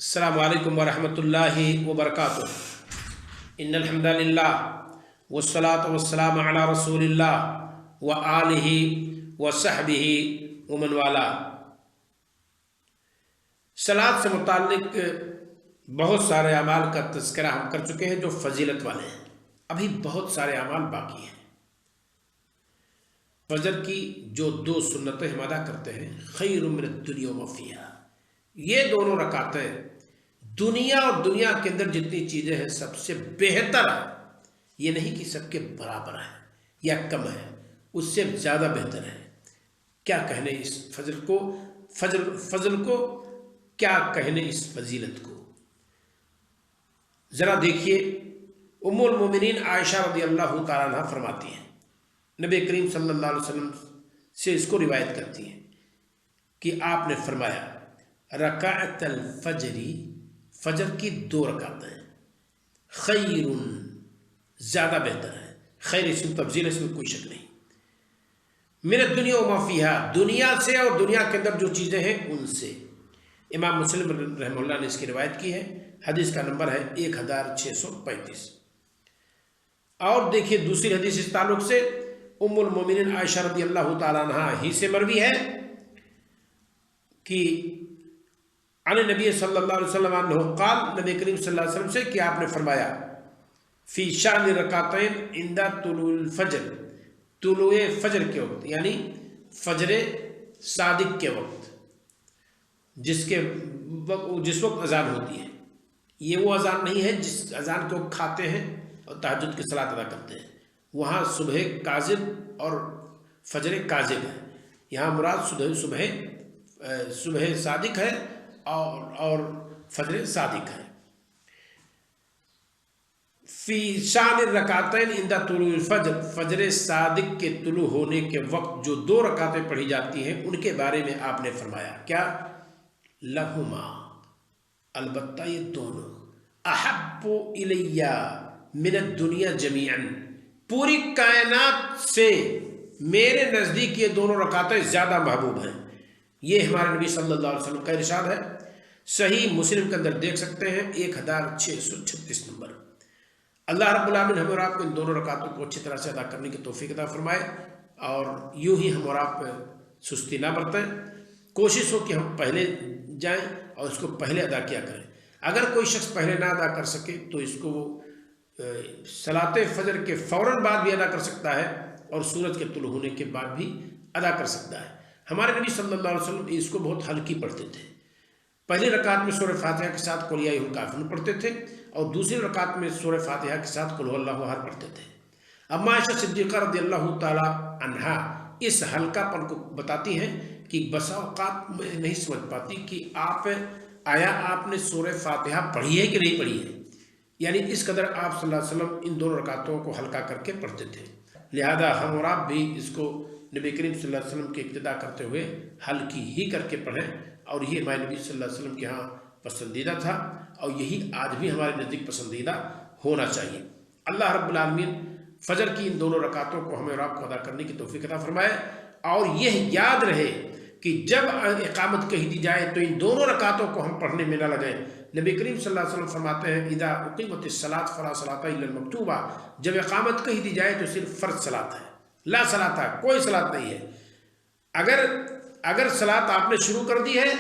السلام علیکم ورحمۃ اللہ وبرکاتہ۔ ان الحمد للہ والصلاة والسلام علی رسول اللہ وآلہ وصحبہ ومن والا۔ صلاۃ سے متعلق بہت سارے اعمال کا تذکرہ ہم کر چکے ہیں جو فضیلت والے ہیں، ابھی بہت سارے اعمال باقی ہیں۔ فجر کی جو 2 سنتیں ہم ادا کرتے ہیں، خیر من الدنیا وما فیہا، یہ دونوں رکعتیں دنیا اور دنیا کے اندر جتنی چیزیں ہیں سب سے بہتر ہے۔ یہ نہیں کہ سب کے برابر ہے یا کم ہے، اس سے زیادہ بہتر ہے۔ کیا کہنے اس فضل کو، کیا کہنے اس فضیلت کو۔ ذرا دیکھیے، ام المومنین عائشہ رضی اللہ تعالیٰ عنہ فرماتی ہیں، نبی کریم صلی اللہ علیہ وسلم سے اس کو روایت کرتی ہیں کہ آپ نے فرمایا رکعت الفجری، فجر کی 2 رکعتیں خیر، زیادہ بہتر ہے۔ خیر اس میں تفضیل، اس میں کوئی شک نہیں۔ من الدنیا وما فیہا، دنیا سے اور دنیا کے اندر جو چیزیں ہیں ان سے۔ امام مسلم رحمہ اللہ نے اس کی روایت کی ہے، حدیث کا نمبر ہے 1635۔ اور دیکھیے دوسری حدیث اس تعلق سے ام المومنین عائشہ رضی اللہ تعالیٰ عنہ ہی سے مروی ہے کہ عن نبی صلی اللہ علیہ وسلم عنہ قال، نبی کریم صلی اللہ علیہ وسلم سے کہ آپ نے فرمایا فی شأن رکعتین عند طلوع الفجر، طلوع فجر کے وقت، یعنی فجر صادق کے وقت، جس وقت اذان ہوتی ہے۔ یہ وہ اذان نہیں ہے جس اذان کو کھاتے ہیں اور تہجد کی صلاۃ ادا کرتے ہیں، وہاں صبح کاذب اور فجر کاذب ہے۔ یہاں مراد صبح صادق ہے اور فجر صادق ہے۔ فی شان الرکعتین عند طلوع الفجر، فجر صادق کے طلوع ہونے کے وقت جو 2 رکعتیں پڑھی جاتی ہیں ان کے بارے میں آپ نے فرمایا کیا، لہما، البتہ یہ دونوں، احب الی من الدنیا جمیعا، پوری کائنات سے میرے نزدیک یہ دونوں رکعتیں زیادہ محبوب ہیں۔ یہ ہمارے نبی صلی اللہ علیہ وسلم کا ارشاد ہے، صحیح مسلم کے اندر دیکھ سکتے ہیں 1636 نمبر۔ اللہ رب العالمین ہم اور آپ کو ان دونوں رکعتوں کو اچھی طرح سے ادا کرنے کی توفیق عطا فرمائے، اور یوں ہی ہم اور آپ سستی نہ برتیں، کوشش ہو کہ ہم پہلے جائیں اور اس کو پہلے ادا کیا کریں۔ اگر کوئی شخص پہلے نہ ادا کر سکے تو اس کو وہ صلاۃ فجر کے فوراً بعد بھی ادا کر سکتا ہے اور سورج کے طلوع ہونے کے بعد بھی ادا کر سکتا ہے۔ ہمارے نبی صلی اللہ علیہ وسلم اس کو بہت ہلکی پڑھتے تھے۔ پہلی رکعت میں سورہ فاتحہ کے ساتھ قل یا ایھا الکافرون پڑھتے تھے، اور دوسری رکعت میں سورہ فاتحہ کے ساتھ قل ھو اللہ احد پڑھتے تھے۔ اما عائشہ صدیقہ رضی اللہ تعالی عنہا اس ہلکا پن کو بتاتی ہیں کہ بسا اوقات میں نہیں سمجھ پاتی کہ آیا آپ نے سورہ فاتحہ پڑھی ہے کہ نہیں پڑھی ہے، یعنی اس قدر آپ صلی اللہ علیہ وسلم ان دونوں رکعتوں کو ہلکا کر کے پڑھتے تھے۔ لہذا ہم اور آپ بھی اس کو نبی کریم صلی اللہ علیہ وسلم کی اقتداء کرتے ہوئے ہلکی ہی کر کے پڑھیں، اور یہ ہمارے نبی صلی اللہ علیہ وسلم کے ہاں پسندیدہ تھا، اور یہی آج بھی ہمارے نزدیک پسندیدہ ہونا چاہیے۔ اللہ رب العالمین فجر کی ان دونوں رکعتوں کو ہمیں اور آپ کو ادا کرنے کی توفیق عطا فرمائے، اور یہ یاد رہے کہ جب اقامت کہی دی جائے تو ان دونوں رکعتوں کو ہم پڑھنے میں نہ لگیں۔ نبی کریم صلی اللہ علیہ وسلم فرماتے ہیں اذا اقیمت الصلاۃ فلا صلاۃ الا المکتوبہ، جب اقامت کہی دی جائے تو صرف فرض صلاۃ ہے، لا صلاۃ، کوئی صلاۃ نہیں ہے۔ اگر صلاۃ آپ نے شروع کر دی ہے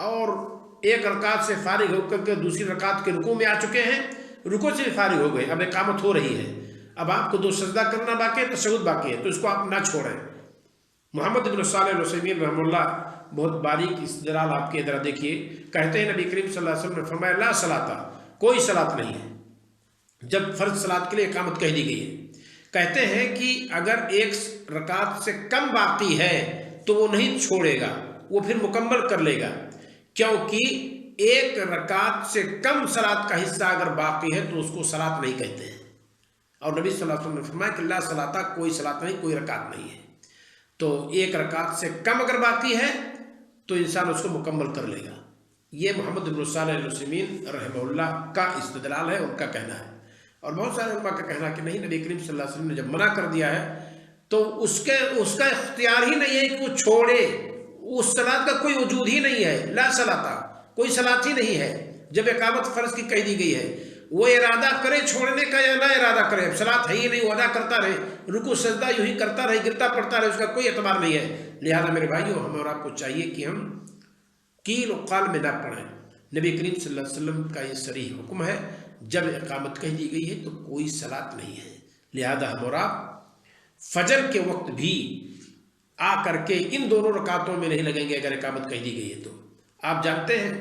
اور ایک رکعت سے فارغ ہو کر کے دوسری رکعت کے رکوع میں آ چکے ہیں، رکوع سے فارغ ہو گئے، اب اقامت ہو رہی ہے، اب آپ کو 2 سجدہ کرنا باقی ہے، تشہد باقی ہے، تو اس کو آپ نہ چھوڑیں۔ محمد بن صالح العثیمین رحمہ اللہ بہت باریک استدلال آپ کے ادھر دیکھیے، کہتے ہیں نبی کریم صلی اللہ علیہ وسلم نے فرمایا لا صلاۃ، کوئی صلاۃ نہیں ہے جب فرض صلاۃ کے لیے اقامت کہہ دی گئی ہے۔ کہتے ہیں کہ اگر ایک رکعت سے کم باقی ہے تو وہ نہیں چھوڑے گا، وہ پھر مکمل کر لے گا، کیونکہ ایک رکعت سے کم صلاۃ کا حصہ اگر باقی ہے تو اس کو صلاۃ نہیں کہتے ہیں۔ اور نبی صلی اللہ علیہ وسلم نے فرمایا کہ لا صلاۃ، کوئی صلاۃ نہیں، کوئی رکعت نہیں ہے۔ تو ایک رکعت سے کم اگر باقی ہے تو انسان اس کو مکمل کر لے گا۔ یہ محمد بن صالح العثیمین رحمہ اللہ کا استدلال ہے، ان کا کہنا ہے۔ اور بہت سارے علماء کا کہنا ہے کہ نہیں، نبی کریم صلی اللہ علیہ وسلم نے جب منع کر دیا ہے تو اس کا اختیار ہی نہیں ہے کہ وہ چھوڑے، اس صلاۃ کا کوئی وجود ہی نہیں ہے، لا صلاۃ، کوئی صلاۃ ہی نہیں ہے۔ جب اقامت فرض کی کہہ دی گئی ہے، وہ ارادہ کرے چھوڑنے کا یا نہ ارادہ کرے، اب صلاۃ ہے ہی نہیں، وہ ادا کرتا رہے، رکوع سجدہ یوں ہی کرتا رہے، گرتا پڑتا رہے، اس کا کوئی اعتبار نہیں ہے۔ لہذا میرے بھائیوں، ہم اور آپ کو چاہیے کہ ہم قیل و قال میں نہ پڑھیں۔ نبی کریم صلی اللہ علیہ وسلم کا یہ صریح حکم ہے، جب اقامت کہہ دی گئی ہے تو کوئی صلاۃ نہیں ہے۔ لہذا ہم اور آپ فجر کے وقت بھی آ کر کے ان دونوں رکعتوں میں نہیں لگیں گے اگر اقامت کہہ دی گئی ہے تو۔ آپ جانتے ہیں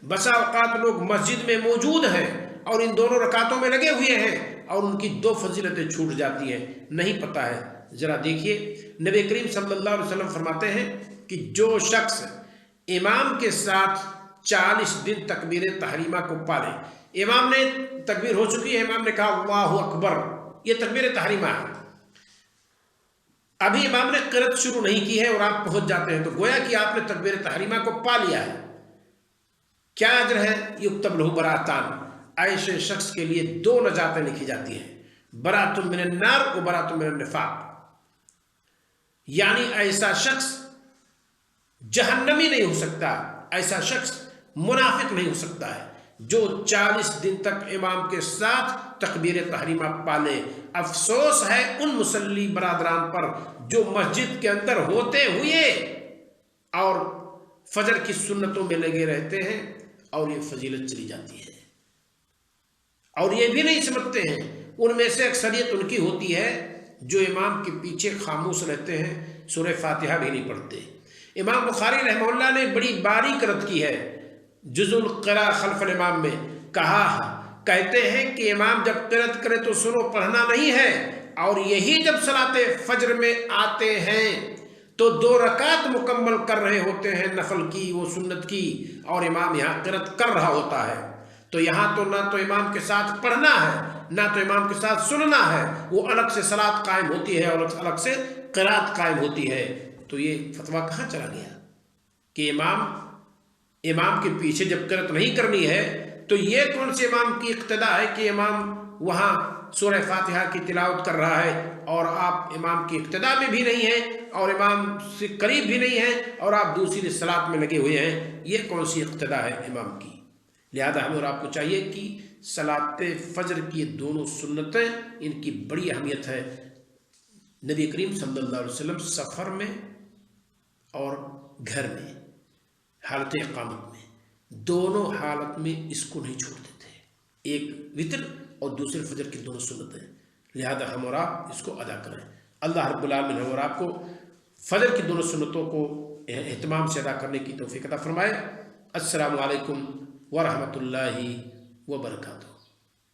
بسا اوقات لوگ مسجد میں موجود ہیں اور ان دونوں رکعتوں میں لگے ہوئے ہیں اور ان کی دو فضیلتیں چھوٹ جاتی ہیں، نہیں پتہ ہے۔ ذرا دیکھیے، نبی کریم صلی اللہ علیہ وسلم فرماتے ہیں کہ جو شخص امام کے ساتھ 40 دن تکبیر تحریمہ کو پالے، امام نے تکبیر ہو چکی ہے، امام نے کہا اللہ اکبر، یہ تکبیر تحریمہ ہے، ابھی امام نے قرأت شروع نہیں کی ہے اور آپ پہنچ جاتے ہیں، تو گویا کہ آپ نے تکبیر تحریمہ کو پا لیا ہے۔ کیا اجر ہے؟ یکتب لہ براتان، ایسے شخص کے لیے 2 نجاتیں لکھی جاتی ہیں، برات من النار و برات من النفاق، یعنی ایسا شخص جہنمی نہیں ہو سکتا، ایسا شخص منافق نہیں ہو سکتا ہے جو 40 دن تک امام کے ساتھ تکبیر تحریمہ پالے۔ افسوس ہے ان مصلی برادران پر جو مسجد کے اندر ہوتے ہوئے اور فجر کی سنتوں میں لگے رہتے ہیں اور یہ فضیلت چلی جاتی ہے، اور یہ بھی نہیں سمجھتے ہیں۔ ان میں سے اکثریت ان کی ہوتی ہے جو امام کے پیچھے خاموش رہتے ہیں، سورہ فاتحہ بھی نہیں پڑھتے۔ امام بخاری رحمہ اللہ نے بڑی باریک رد کی ہے جزء القراء خلف الامام میں، کہتے ہیں کہ امام جب قرأت کرے تو سنو، پڑھنا نہیں ہے، اور یہی جب صلاۃ فجر میں آتے ہیں تو 2 رکعت مکمل کر رہے ہوتے ہیں نفل کی، وہ سنت کی، اور امام یہاں قرأت کر رہا ہوتا ہے، تو یہاں تو نہ تو امام کے ساتھ پڑھنا ہے نہ تو امام کے ساتھ سننا ہے، وہ الگ سے صلاۃ قائم ہوتی ہے اور الگ سے قرأت قائم ہوتی ہے۔ تو یہ فتویٰ کہاں چلا گیا کہ امام کے پیچھے جب قرأت نہیں کرنی ہے تو یہ کون سے امام کی اقتداء ہے کہ امام وہاں سورہ فاتحہ کی تلاوت کر رہا ہے اور آپ امام کی اقتداء میں بھی نہیں ہیں اور امام سے قریب بھی نہیں ہیں اور آپ دوسری صلاۃ میں لگے ہوئے ہیں؟ یہ کون سی اقتداء ہے امام کی؟ لہذا ہمیں اور آپ کو چاہیے کہ صلاۃ فجر کی دونوں سنتیں، ان کی بڑی اہمیت ہے۔ نبی کریم صلی اللہ علیہ وسلم سفر میں اور گھر میں، حالت اقامت میں، دونوں حالت میں اس کو نہیں چھوڑتے تھے، ایک وتر اور دوسرے فجر کی دونوں سنتیں۔ لہذا ہم اور آپ اس کو ادا کریں۔ اللہ رب العالمین ہم اور آپ کو فجر کی دونوں سنتوں کو اہتمام سے ادا کرنے کی توفیق عطا فرمائے۔ السلام علیکم ورحمۃ اللہ وبرکاتہ۔